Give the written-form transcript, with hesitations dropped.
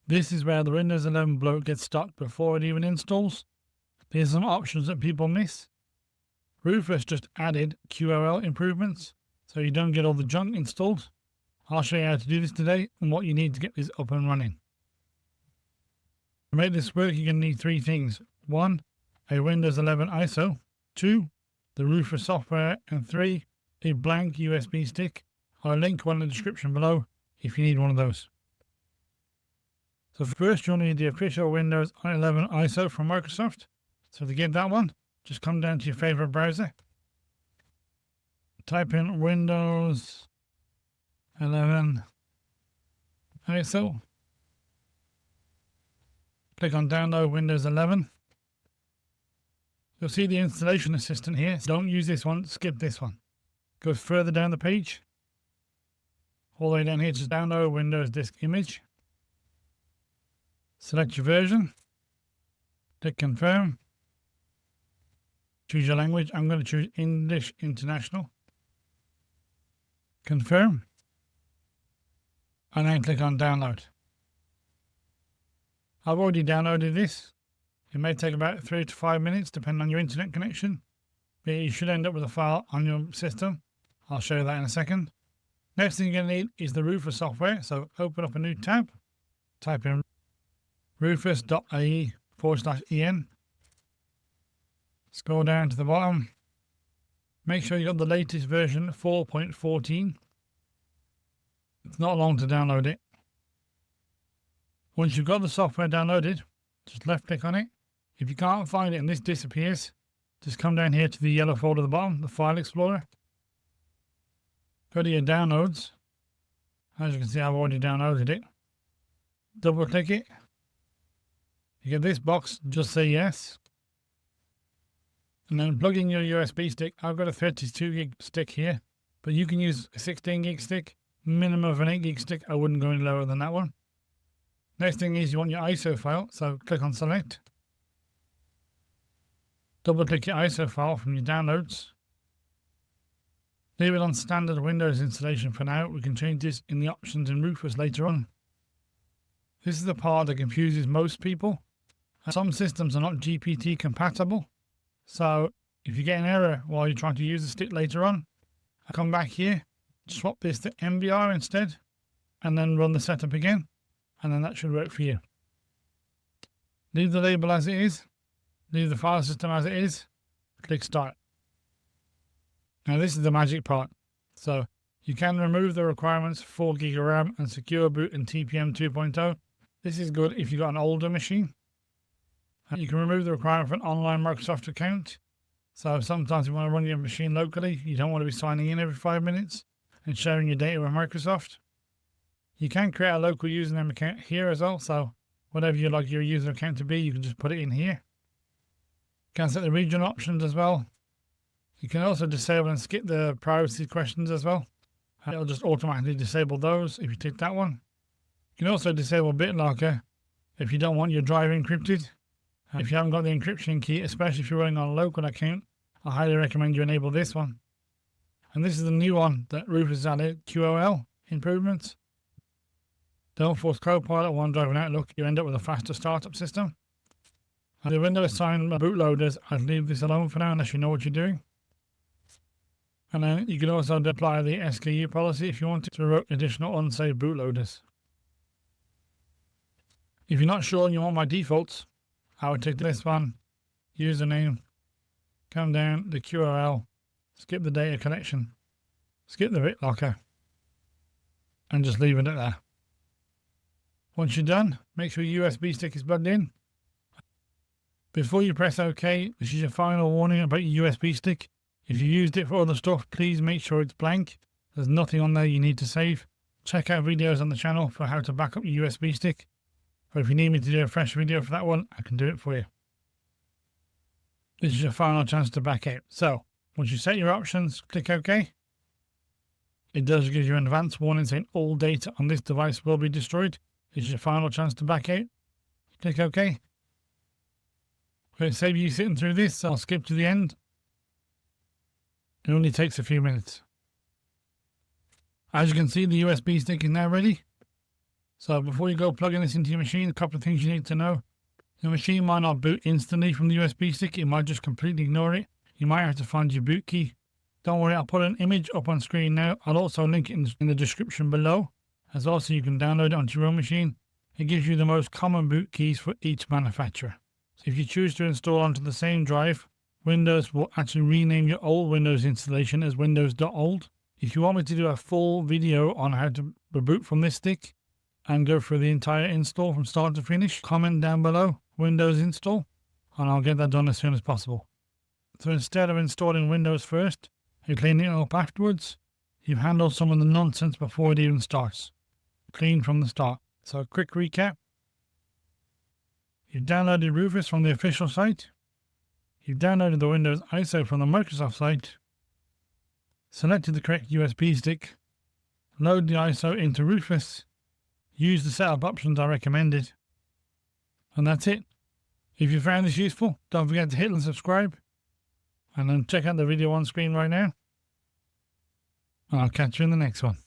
This is where the Windows 11 bloat gets stuck before it even installs. Here's some options that people miss. Rufus just added QoL improvements, so you don't get all the junk installed. I'll show you how to do this today and what you need to get this up and running. To make this work, you're going to need three things. 1. A Windows 11 ISO. 2. The Rufus software. And 3. A blank USB stick. I'll link one in the description below if you need one of those. So first you'll need the official Windows 11 ISO from Microsoft. So to get that one, just come down to your favorite browser. Type in Windows 11 ISO. Click on download Windows 11. You'll see the installation assistant here. Don't use this one, skip this one. Go further down the page. All the way down here, just download Windows disk image. Select your version. Click confirm. Choose your language. I'm going to choose English International. Confirm. And then click on download. I've already downloaded this. It may take about 3 to 5 minutes depending on your internet connection. But you should end up with a file on your system. I'll show you that in a second. Next thing you're going to need is the Rufus software. So open up a new tab. Type in rufus.ie/en. Scroll down to the bottom. Make sure you got the latest version 4.14. It's not long to download it. Once you've got the software downloaded, just left click on it. If you can't find it and this disappears, just come down here to the yellow folder at the bottom, the File Explorer. Go to your downloads. As you can see, I've already downloaded it. Double click it. You get this box, just say yes. And then plug in your USB stick. I've got a 32 gig stick here, but you can use a 16 gig stick. Minimum of an 8 gig stick. I wouldn't go any lower than that one. Next thing is you want your ISO file, so click on select. Double click your ISO file from your downloads. Leave it on standard Windows installation for now. We can change this in the options in Rufus later on. This is the part that confuses most people. Some systems are not GPT compatible. So if you get an error while you're trying to use the stick later on, come back here, swap this to MBR instead, and then run the setup again. And then that should work for you. Leave the label as it is. Leave the file system as it is. Click start. Now this is the magic part. So you can remove the requirements 4 GB of RAM and secure boot and TPM 2.0. This is good if you've got an older machine. And you can remove the requirement for an online Microsoft account. So sometimes you want to run your machine locally. You don't want to be signing in every 5 minutes and sharing your data with Microsoft. You can create a local username account here as well, so whatever you like your user account to be, you can just put it in here. You can set the region options as well. You can also disable and skip the privacy questions as well. It'll just automatically disable those if you tick that one. You can also disable BitLocker if you don't want your drive encrypted. If you haven't got the encryption key, especially if you're running on a local account, I highly recommend you enable this one. And this is the new one that Rufus added, QoL improvements. Don't force Copilot, OneDrive and Outlook. You end up with a faster startup system. And the Windows signed bootloaders, I'd leave this alone for now unless you know what you're doing. And then you can also apply the SKU policy if you want to revoke additional unsafe bootloaders. If you're not sure and you want my defaults, I would take this one, username, come down the QoL, skip the data collection, skip the BitLocker, and just leave it at that. Once you're done, make sure your USB stick is plugged in. Before you press OK, this is your final warning about your USB stick. If you used it for other stuff, please make sure it's blank. There's nothing on there you need to save. Check out videos on the channel for how to back up your USB stick. Or if you need me to do a fresh video for that one, I can do it for you. This is your final chance to back out. So, once you set your options, click OK. It does give you an advance warning saying all data on this device will be destroyed. This is your final chance to back out. Click OK. Will it save you sitting through this? I'll skip to the end. It only takes a few minutes. As you can see, the USB stick is now ready. So before you go plugging this into your machine, a couple of things you need to know. Your machine might not boot instantly from the USB stick. It might just completely ignore it. You might have to find your boot key. Don't worry, I'll put an image up on screen now. I'll also link it in the description below, as also you can download it onto your own machine. It gives you the most common boot keys for each manufacturer. So if you choose to install onto the same drive, Windows will actually rename your old Windows installation as Windows.old. If you want me to do a full video on how to reboot from this stick and go through the entire install from start to finish, comment down below Windows install, and I'll get that done as soon as possible. So instead of installing Windows first, you clean it up afterwards. You've handled some of the nonsense before it even starts. Clean from the start. So a quick recap. You've downloaded Rufus from the official site. You've downloaded the Windows ISO from the Microsoft site. Selected the correct USB stick. Load the ISO into Rufus. Use the setup options I recommended. And that's it. If you found this useful, don't forget to hit and subscribe. And then check out the video on screen right now. And I'll catch you in the next one.